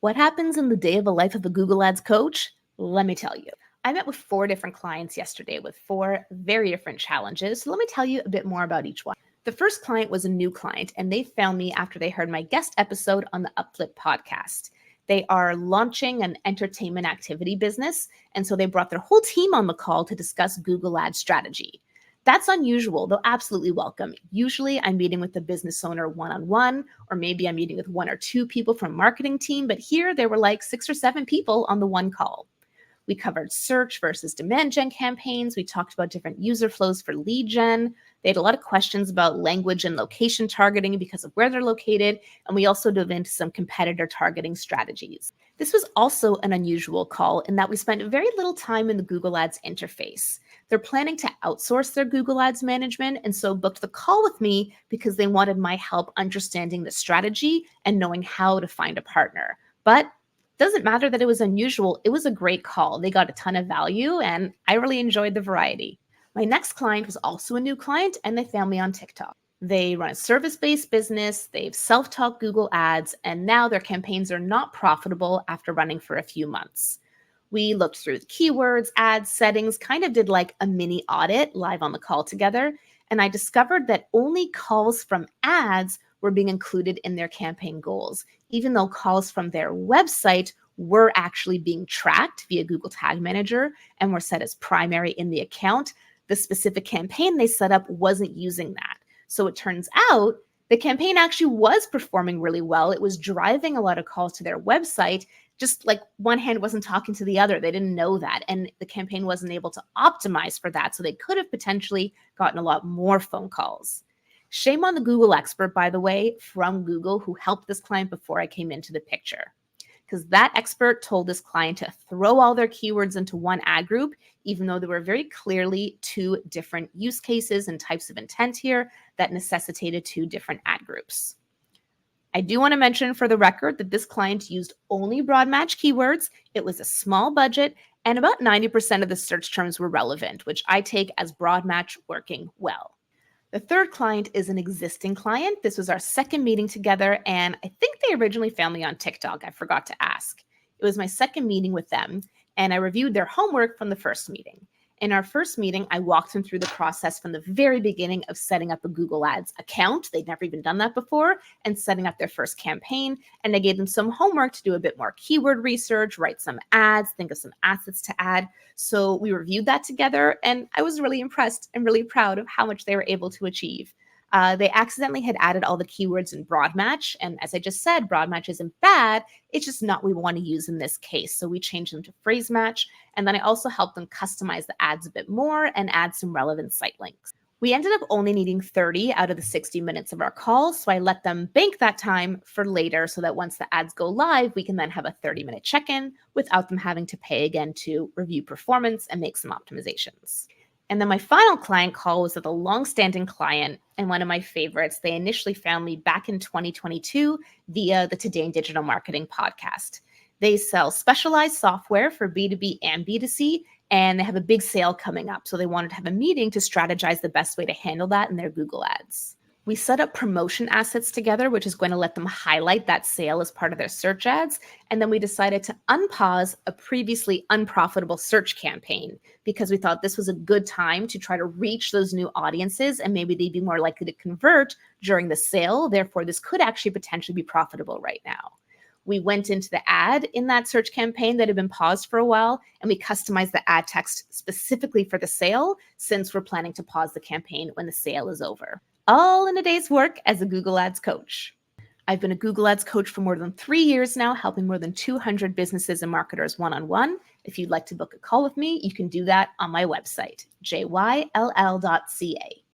What happens in the day of a life of a Google Ads coach? Let me tell you. I met with 4 different clients yesterday with 4 very different challenges. So let me tell you a bit more about each one. The first client was a new client, and they found me after they heard my guest episode on the Upflip podcast. They are launching an entertainment activity business, and so they brought their whole team on the call to discuss Google Ads strategy. That's unusual, though absolutely welcome. Usually I'm meeting with the business owner one-on-one, or maybe I'm meeting with 1 or 2 people from marketing team, but here there were like 6 or 7 people on the one call. We covered search versus demand gen campaigns. We talked about different user flows for lead gen. They had a lot of questions about language and location targeting because of where they're located. And we also dove into some competitor targeting strategies. This was also an unusual call in that we spent very little time in the Google Ads interface. They're planning to outsource their Google Ads management, and so booked the call with me because they wanted my help understanding the strategy and knowing how to find a partner. But doesn't matter that it was unusual. It was a great call. They got a ton of value, and I really enjoyed the variety. My next client was also a new client, and they found me on TikTok. They run a service-based business. They've self-taught Google Ads, and now their campaigns are not profitable after running for a few months. We looked through the keywords, ads, settings, kind of did like a mini audit live on the call together, and I discovered that only calls from ads were being included in their campaign goals, even though calls from their website were actually being tracked via Google Tag Manager and were set as primary in the account. The specific campaign they set up wasn't using that. So it turns out the campaign actually was performing really well. It was driving a lot of calls to their website, just like one hand wasn't talking to the other. They didn't know that. And the campaign wasn't able to optimize for that. So they could have potentially gotten a lot more phone calls. Shame on the Google expert, by the way, from Google who helped this client before I came into the picture. Because that expert told this client to throw all their keywords into one ad group, even though there were very clearly 2 different use cases and types of intent here that necessitated 2 different ad groups. I do want to mention for the record that this client used only broad match keywords. It was a small budget, and about 90% of the search terms were relevant, which I take as broad match working well. The third client is an existing client. This was our second meeting together, and I think they originally found me on TikTok. I forgot to ask. It was my second meeting with them, and I reviewed their homework from the first meeting. In our first meeting, I walked them through the process from the very beginning of setting up a Google Ads account. They'd never even done that before, and setting up their first campaign. And I gave them some homework to do a bit more keyword research, write some ads, think of some assets to add. So we reviewed that together, and I was really impressed and really proud of how much they were able to achieve. They accidentally had added all the keywords in broad match. And as I just said, broad match isn't bad. It's just not what we want to use in this case. So we changed them to phrase match. And then I also helped them customize the ads a bit more and add some relevant site links. We ended up only needing 30 out of the 60 minutes of our call. So I let them bank that time for later so that once the ads go live, we can then have a 30-minute check-in without them having to pay again to review performance and make some optimizations. And then my final client call was with a long-standing client and one of my favorites. They initially found me back in 2022 via the Today in Digital Marketing podcast. They sell specialized software for B2B and B2C, and they have a big sale coming up. So they wanted to have a meeting to strategize the best way to handle that in their Google Ads. We set up promotion assets together, which is going to let them highlight that sale as part of their search ads. And then we decided to unpause a previously unprofitable search campaign because we thought this was a good time to try to reach those new audiences and maybe they'd be more likely to convert during the sale. Therefore, this could actually potentially be profitable right now. We went into the ad in that search campaign that had been paused for a while, and we customized the ad text specifically for the sale since we're planning to pause the campaign when the sale is over. All in a day's work as a Google Ads coach. I've been a Google Ads coach for more than 3 years now, helping more than 200 businesses and marketers one-on-one. If you'd like to book a call with me, you can do that on my website, jyll.ca.